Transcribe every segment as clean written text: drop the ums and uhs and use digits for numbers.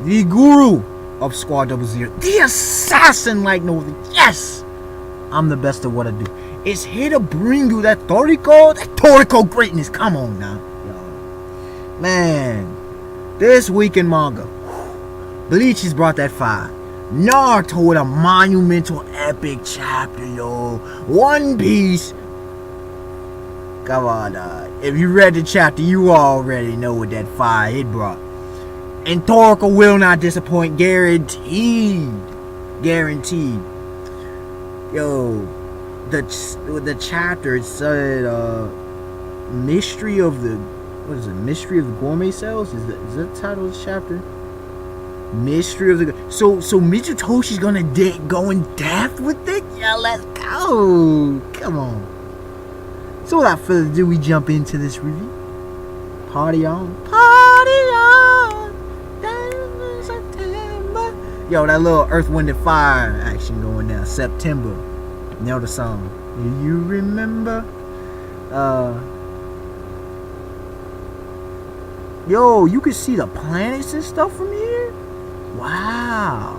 the guru of Squad 00, the assassin like no other. Yes, I'm the best at what I do. It's here to bring you that Toriko greatness. Come on now, yo. Man. This week in manga, Bleach has brought that fire. Naruto with a monumental epic chapter, yo. One Piece. Come on, if you read the chapter, you already know what that fire it brought. And Toriko will not disappoint, guaranteed. Guaranteed. Yo, the chapter, it said, Mystery of the, what is it? Mystery of the Gourmet Cells? Is that the title of the chapter? Mystery of the... So Mitsutoshi's gonna go in depth with it? Yeah, let's go. Come on. So without further ado, we jump into this review. Party on. Party on. September. Yo, that little Earth, Wind, and Fire action going down. September. You know the song. Do you remember? Yo, you can see the planets and stuff from here? Wow.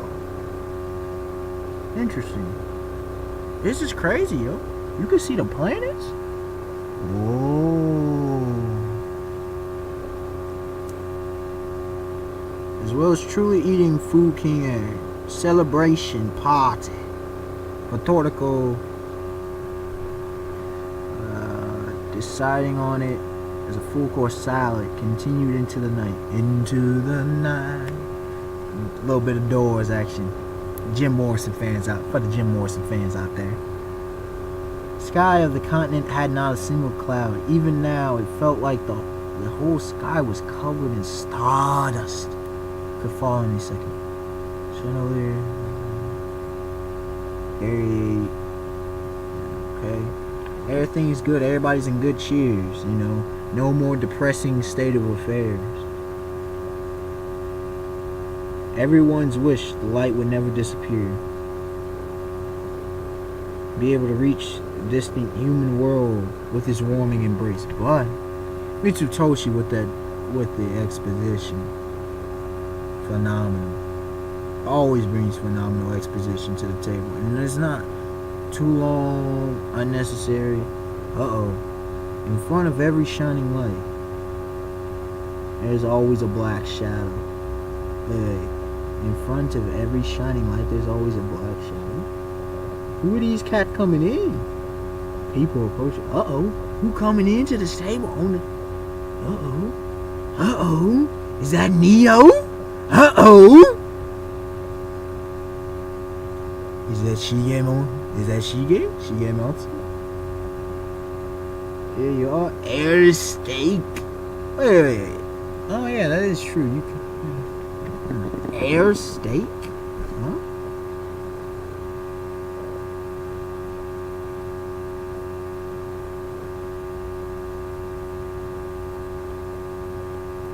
Interesting. This is crazy, yo. You can see the planets? Whoa. As well as truly eating food king air. Celebration party. For Toriko. Deciding on it as a full course salad. Continued into the night. Into the night. A little bit of Doors action. Jim Morrison fans out. For the Jim Morrison fans out there. Sky of the continent had not a single cloud. Even now, it felt like the whole sky was covered in stardust. Could fall any second. Chandelier. Okay. Everything's good. Everybody's in good cheers. You know, no more depressing state of affairs. Everyone's wish the light would never disappear. Be able to reach the distant human world with his warming embrace. But Mitsutoshi with the exposition, phenomenal. Always brings phenomenal exposition to the table, and it's not too long, unnecessary. In front of every shining light, there's always a black shadow. In front of every shining light, there's always a black shadow. Who are these cats coming in? People approaching. Who coming into the stable on the... Is that Neo? Is that Shigemo? Is that Shige? Shigematsu? Here you are. Air steak. Wait. Oh yeah, that is true. You can... Air steak? Huh?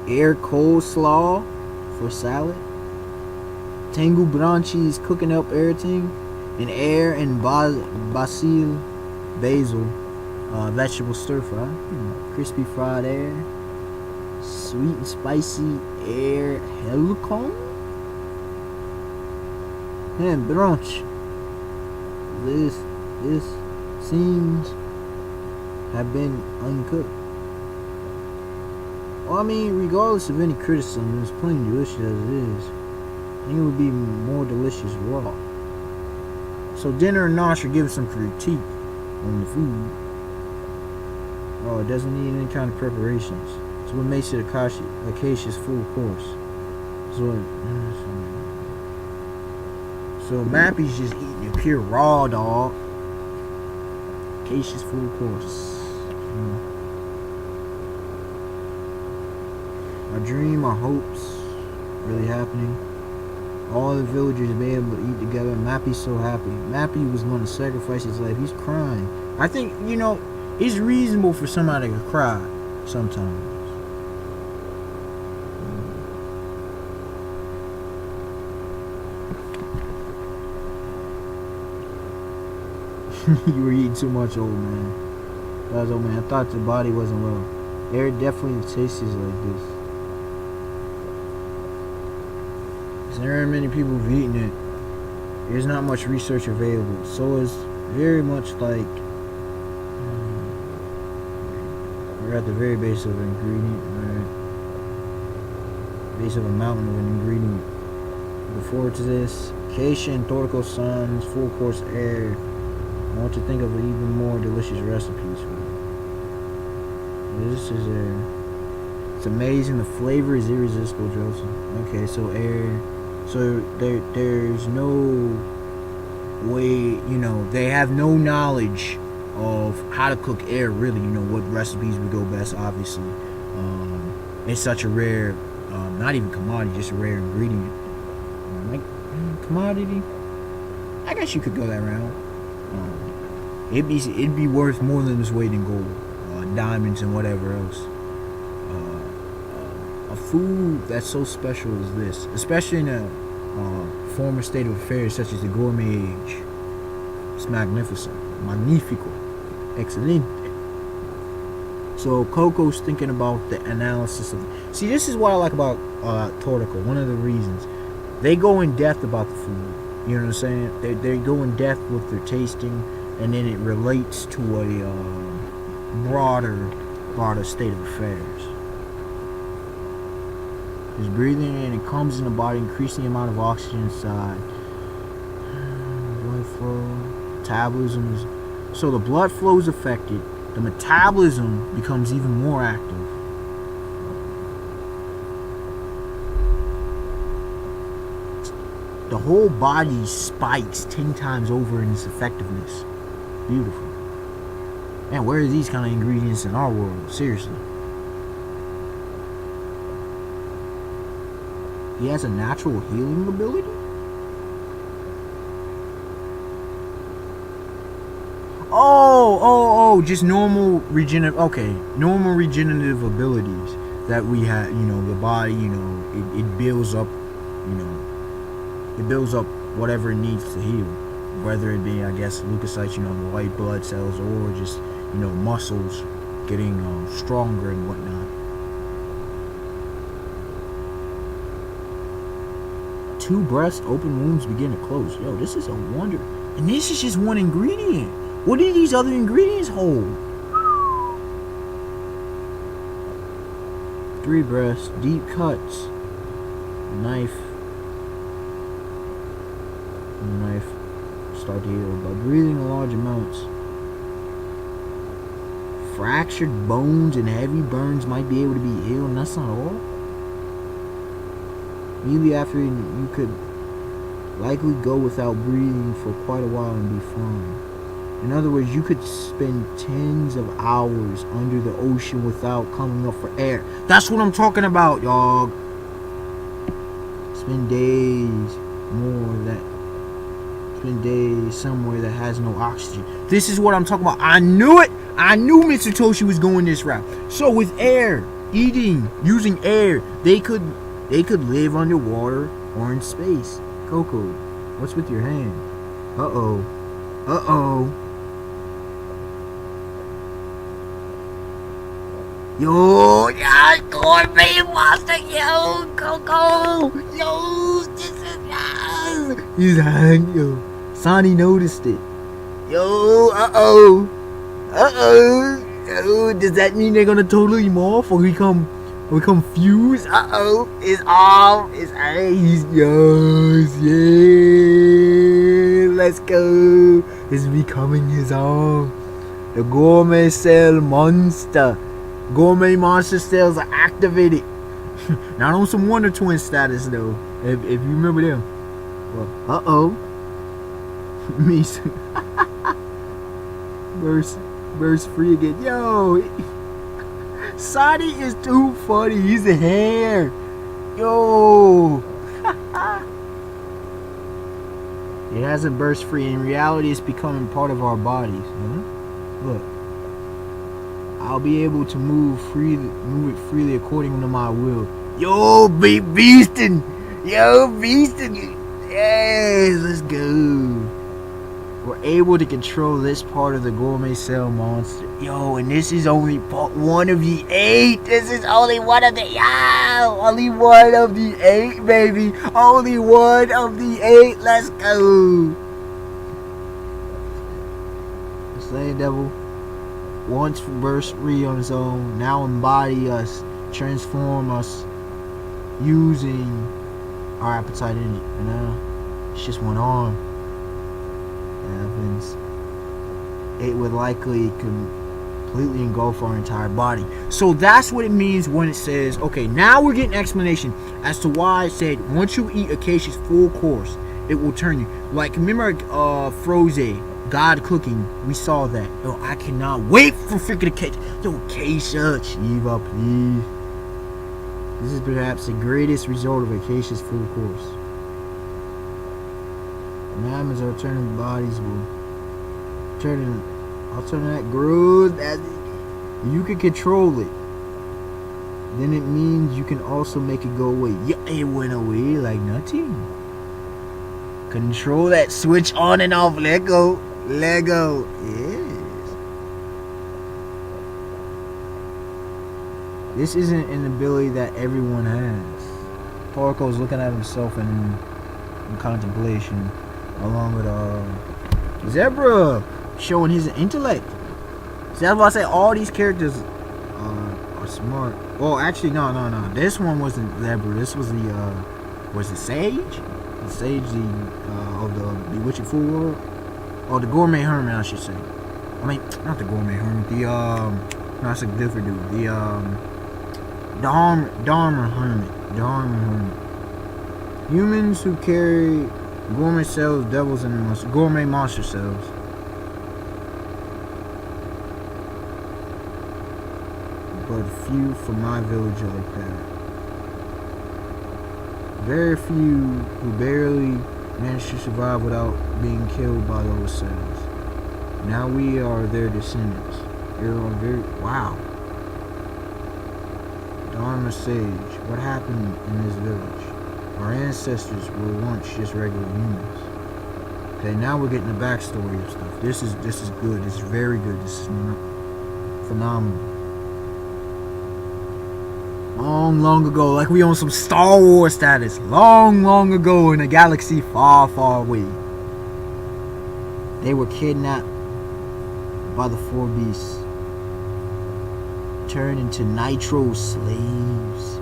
Air coleslaw for salad. Tengu Branchi is cooking up everything. And air and basil, vegetable stir fry. Crispy fried air. Sweet and spicy air helicon. And brunch. This seems have been uncooked. Well, I mean, regardless of any criticism, it's plain delicious as it is. I think it would be more delicious raw. So dinner and Nosh are giving some critique on the food. Oh, it doesn't need any kind of preparations. It's what makes it Acacia's full course. So Mappy's just eating a pure raw dog. Acacia's full course. Our dream, our hopes, really happening. All the villagers be able to eat together. Mappy's so happy. Mappy was going to sacrifice his life. He's crying. I think, it's reasonable for somebody to cry sometimes. You were eating too much, old man. That was old man. I thought your body wasn't well. Air definitely tastes like this. there aren't many people who've eaten it. There's not much research available. So it's very much like we're at the very base of an ingredient, right? Base of a mountain of an ingredient. Before to this, Keisha and Toriko San's full course air. I want to think of even more delicious recipes for you. This is air. It's amazing. The flavor is irresistible, Joseph. Okay, so air. So there's no way, they have no knowledge of how to cook air, really. What recipes would go best, obviously. It's such a rare, not even commodity, just a rare ingredient. Commodity? I guess you could go that route. It'd be worth more than its weight in gold, diamonds and whatever else. A food that's so special as this, especially in a former state of affairs such as the gourmet age, it's magnificent, magnifico, excelente. So Coco's thinking about the analysis of. See, this is what I like about Toriko. One of the reasons they go in depth about the food. You know what I'm saying? They go in depth with their tasting, and then it relates to a broader state of affairs. It's breathing in, it comes in the body, increasing the amount of oxygen inside. Blood flow, metabolism is. So the blood flow is affected. The metabolism becomes even more active. The whole body spikes 10 times over in its effectiveness. Beautiful. Man, where are these kind of ingredients in our world? Seriously. He has a natural healing ability? Oh, just normal regenerative. Okay, normal regenerative abilities that we have. The body. It builds up. It builds up whatever it needs to heal, whether it be, I guess, leukocytes. The white blood cells, or just muscles getting stronger and whatnot. 2 breaths, open wounds begin to close. Yo, this is a wonder. And this is just one ingredient. What do these other ingredients hold? 3 breaths, deep cuts, knife start to heal by breathing in large amounts. Fractured bones and heavy burns might be able to be healed, and that's not all. Immediately after, you could likely go without breathing for quite a while and be fine. In other words, you could spend tens of hours under the ocean without coming up for air. That's what I'm talking about, y'all. Spend days somewhere that has no oxygen. This is what I'm talking about. I knew it. I knew Mitsutoshi was going this route. So with air, using air, they could live underwater or in space. Coco, what's with your hand? Uh-oh. Yo, yeah, gourmet monster, yo, Coco, yo, this is yes. He's hanging, yo. Sonny noticed it. Yo, uh-oh. Yo, does that mean they're gonna totally him off or become fused? Uh-oh, it's off, it's ace, yeah, let's go. It's becoming his own. The gourmet cell monster. Gourmet monster cells are activated. Not on some Wonder Twin status though. If you remember them. Well, uh-oh. Me. Burst free again. Yo. Sonny is too funny. He's a hair. Yo. It hasn't burst free. In reality, it's becoming part of our bodies. Look. I'll be able to move it freely according to my will. Yo, beastin'. Yes, let's go. were able to control this part of the gourmet cell monster. Yo, and this is only part 1 of the 8. This is only one of the only one of the 8, baby. Only one of the 8. Let's go. The Slain Devil once burst free on his own, now embody us, transform us using our appetite energy. You know, it's just one arm. Happens, it would likely completely engulf our entire body. So that's what it means when it says, okay, now we're getting explanation as to why it said once you eat Acacia's full course, it will turn you. Like, remember Froze, God cooking, we saw that. Yo, I cannot wait for freaking Acacia. Yo, Acacia, Shiva, please. This is perhaps the greatest result of Acacia's full course. As alternative bodies will turn alternate growth as you can control it. Then it means you can also make it go away. Yeah, it went away like nothing. Control that switch on and off. Let go. Let go. Yes. This isn't an ability that everyone has. Toriko's looking at himself in contemplation, along with Zebra showing his intellect. See, that's why I say all these characters are smart. Well, actually, no. This one wasn't Zebra. This was the was it Sage? The Sage, of the Bewitching Fool World, or the Gourmet Hermit, I should say. I mean, not the Gourmet Hermit. The no, that's a different dude. The Dharma Hermit. Humans who carry Gourmet Cells, devils, and gourmet monster cells. But few from my village are like that. Very few who barely manage to survive without being killed by those cells. Now we are their descendants. Wow. Dharma Sage, what happened in this village? Our ancestors were once just regular humans. Okay, now we're getting the backstory of stuff. This is good. This is very good. This is phenomenal. Long ago, like we on some Star Wars status. Long ago in a galaxy far away, they were kidnapped by the 4 beasts, turned into Nitro slaves.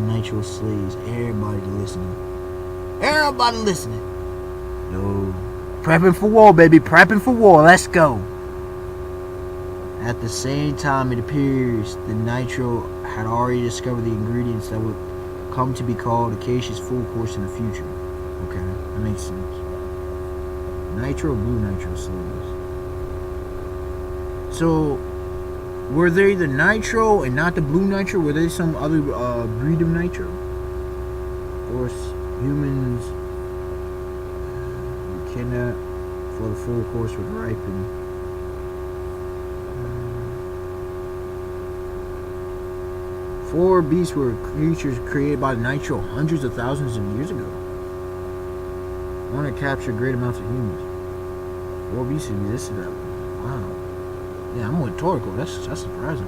Nitro slaves. Everybody listening. Yo, prepping for war, baby. Prepping for war. Let's go. At the same time, it appears the Nitro had already discovered the ingredients that would come to be called Acacia's full course in the future. Okay, that makes sense. Nitro, blue Nitro slaves. So, were they the Nitro and not the blue Nitro? Were they some other breed of Nitro? Of course, humans kidnapped for the full course would ripen. 4 beasts were creatures created by Nitro hundreds of thousands of years ago. I want to capture great amounts of humans. 4 beasts existed that way. Wow. Yeah, I'm with Toriko. That's surprising.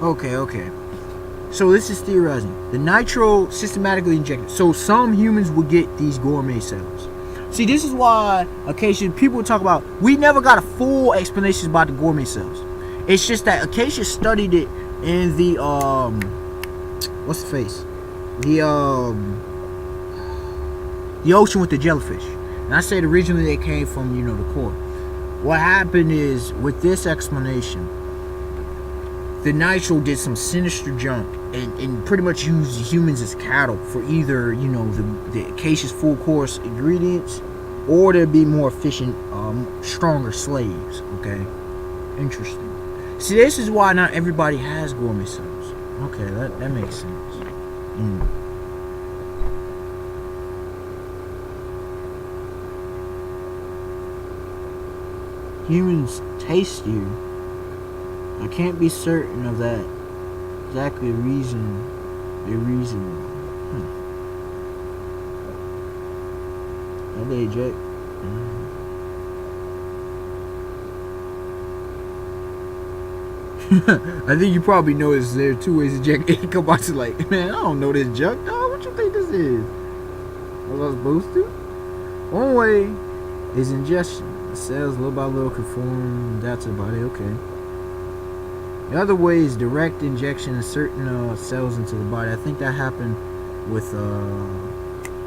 Okay. So this is theorizing. The Nitro systematically injected. So some humans will get these gourmet cells. See, this is why Acacia people talk about. We never got a full explanation about the gourmet cells. It's just that Acacia studied it in the what's the face? The ocean with the jellyfish. And I said originally they came from, the core. What happened is with this explanation, the Nitro did some sinister junk and pretty much used humans as cattle for either, the Acacia's full course ingredients, or to be more efficient, stronger slaves. Okay, interesting. See, this is why not everybody has gourmet cells. Okay, that makes sense. humans tastier. I can't be certain of that exactly reason. The reason. That day, Jack. I think you probably noticed there are two ways to Jack Komatsu. Like, man, I don't know this junk, dog. What you think this is? Was I supposed to? One way is ingestion. The cells little by little conform that's about it. Okay. The other way is direct injection of certain cells into the body. I think that happened with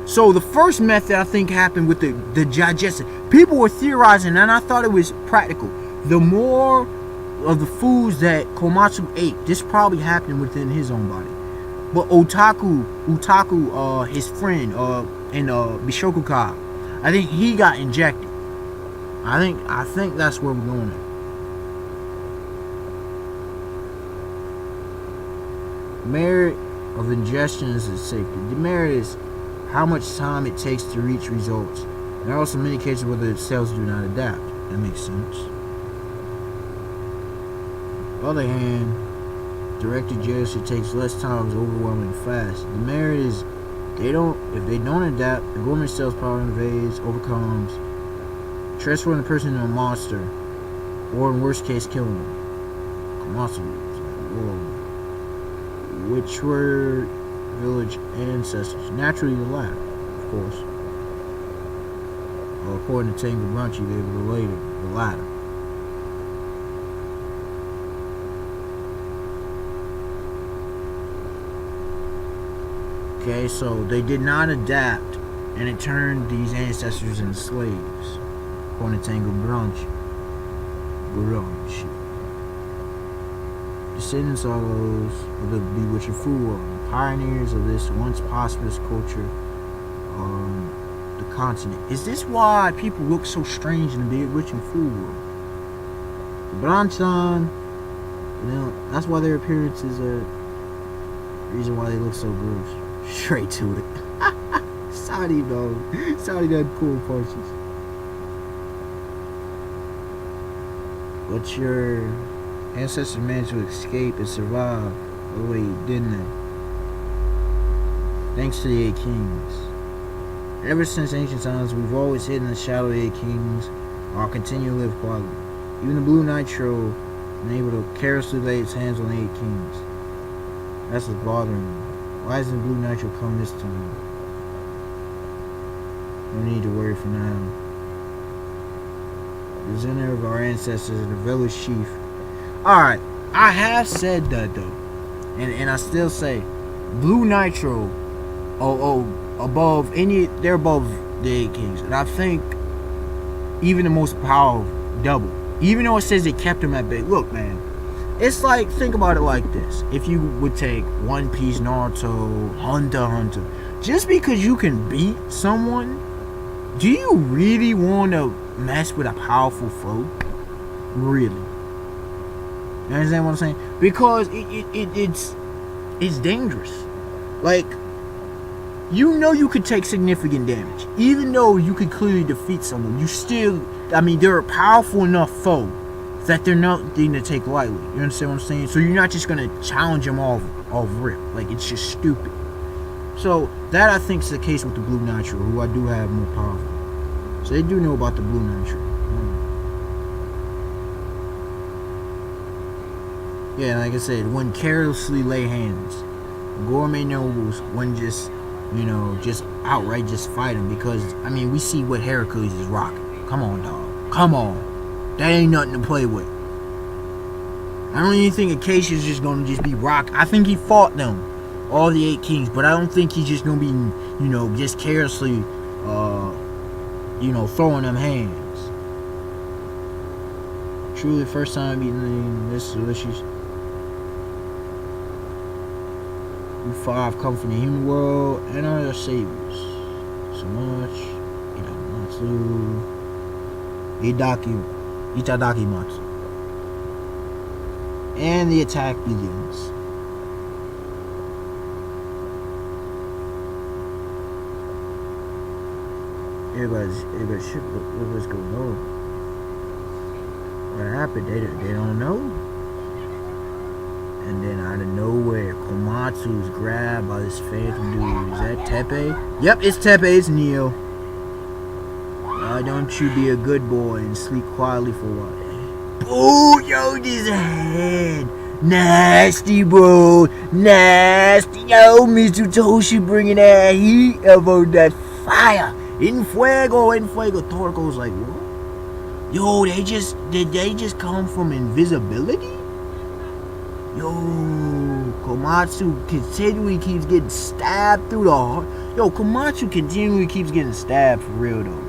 so the first method I think happened with the digestion. People were theorizing, and I thought it was practical. The more of the foods that Komatsu ate, this probably happened within his own body. But Utaku, his friend, in Bishokuka, I think he got injected. I think that's where we're going at. Merit of ingestion is safety. The merit is how much time it takes to reach results. There are also many cases where the cells do not adapt. That makes sense. On the other hand, direct ingestion takes less time, is overwhelming fast. The merit is if they don't adapt, the Gourmet Cells power invades, overcomes, transforming the person into a monster, or in worst case, killing them. Komatsu. Whoa. Which were village ancestors. Naturally the latter, of course. According to Tango Brunchy, they were related, the latter. Okay, so they did not adapt, and it turned these ancestors into slaves. According to Tango Brunchy. Descendants are those of the bewitching food world, pioneers of this once prosperous culture on the continent. Is this why people look so strange in the bewitching food world? The Branchan, that's why their appearance is a reason why they look so gross. Straight to it. Saudi dog. Saudi done cool punches. But your ancestors managed to escape and survive. Oh wait, didn't they? Thanks to the 8 kings. Ever since ancient times, we've always hidden in the shadow of the 8 kings, or continue to live quietly. Even the Blue Nitro been able to carelessly lay its hands on the 8 kings. That's what's bothering me. Why hasn't Blue Nitro come this time? No need to worry for now. The center of our ancestors and the village chief. Alright, I have said that though. And I still say Blue Nitro they're above the 8 kings. And I think even the most powerful double. Even though it says they kept him at bay. Look, man. It's like, think about it like this. If you would take One Piece, Naruto, Hunter x Hunter, just because you can beat someone, do you really want to mess with a powerful foe? Really? You understand what I'm saying? Because it's dangerous. Like, you know you could take significant damage. Even though you could clearly defeat someone, they're a powerful enough foe that they're nothing to take lightly. You understand what I'm saying? So you're not just going to challenge them off rip. Like, it's just stupid. So that I think is the case with the Blue Nitro, who I do have more powerful. So they do know about the Blue Nitro. Yeah, like I said, wouldn't carelessly lay hands. Gourmet nobles wouldn't just, just outright just fight him, because, we see what Heracles is rocking. Come on, dog. Come on. That ain't nothing to play with. I don't even think Acacia's just gonna just be rock. I think he fought them, all the 8 kings, but I don't think he's just gonna be, just carelessly, throwing them hands. Truly, the first time eating this delicious. You 5 come from the human world and are your saviors. So much. Itadakimatsu. And the attack begins. Everybody's shit, what's going on? What happened? They don't know. And then out of nowhere, Komatsu is grabbed by this phantom dude. Is that Teppei? Yep, it's Teppei. It's Neo. Don't you be a good boy and sleep quietly for a while. Oh, yo, this head. Nasty, bro. Nasty. Yo, Mitsutoshi bringing that heat about that fire. In fuego. Toriko's like, what? Yo, did they just come from invisibility? Yo, Komatsu continually keeps getting stabbed through the heart. Yo, Komatsu continually keeps getting stabbed for real though.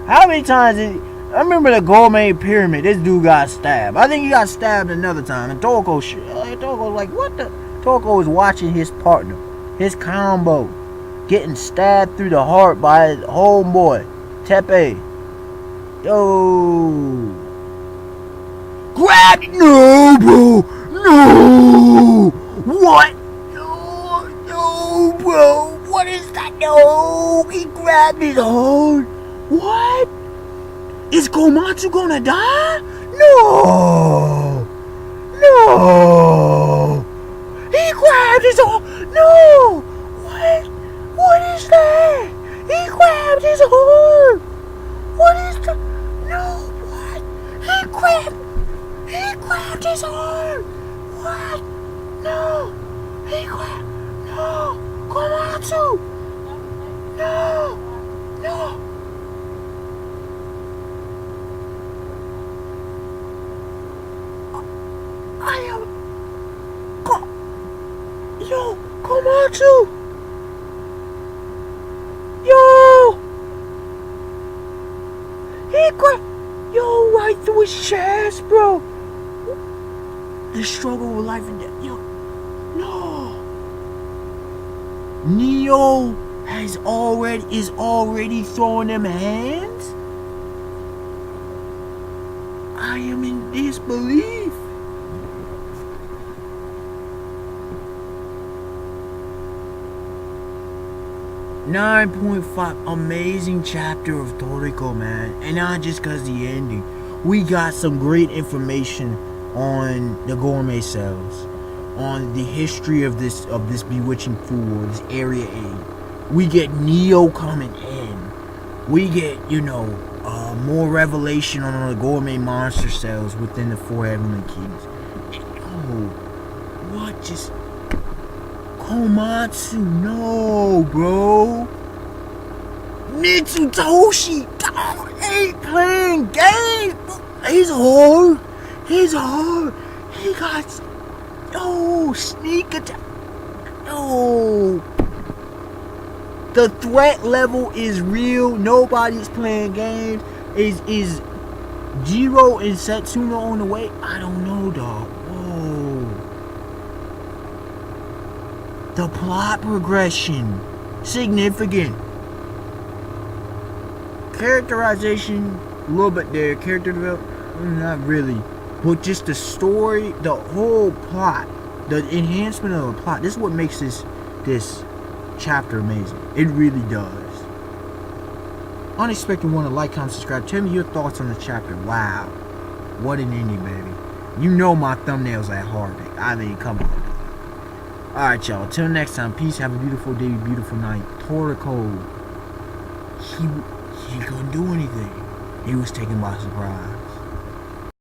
How many times I remember the Gourmet Pyramid, this dude got stabbed. I think he got stabbed another time. And Toriko's like, what the? Toriko was watching his partner, his combo, getting stabbed through the heart by his homeboy, Teppei. Yo. Grab it! No, bro! No! What? No, bro! What is that? No! He grabbed his heart! What? Is Komatsu gonna die? No! No! He grabbed his heart! No! What? What is that? He grabbed his heart! What is that? No! What? He grabbed his heart! What? No! He grabbed... No! Komatsu! No! No! I am... Yo! Komatsu! Yo! He grabbed... Yo, right through his chest, bro! The struggle with life and death. Yo, no. Neo is already throwing them hands. I am in disbelief. .5 amazing chapter of Toriko, man, and not just cause the ending. We got some great information on the Gourmet Cells, on the history of this bewitching food, this Area A. We get Neo coming in. We get, more revelation on the Gourmet monster cells within the 4 Heavenly Keys. Oh, what just... Komatsu, no, bro. Mitsutoshi, ain't playing games. He's hard. He got... Oh, sneak attack. Oh. The threat level is real. Nobody's playing games. Is Jiro and Setsuna on the way? I don't know, dog. Whoa. The plot progression. Significant. Characterization, a little bit there. Character development, not really. But just the story, the whole plot, the enhancement of the plot. This is what makes this chapter amazing. It really does. Unexpected one to like, comment, subscribe. Tell me your thoughts on the chapter. Wow. What an ending, baby. You know my thumbnails at heart. I mean, come on. Alright, y'all. Till next time. Peace. Have a beautiful day, beautiful night. Toriko. He couldn't do anything. He was taken by surprise.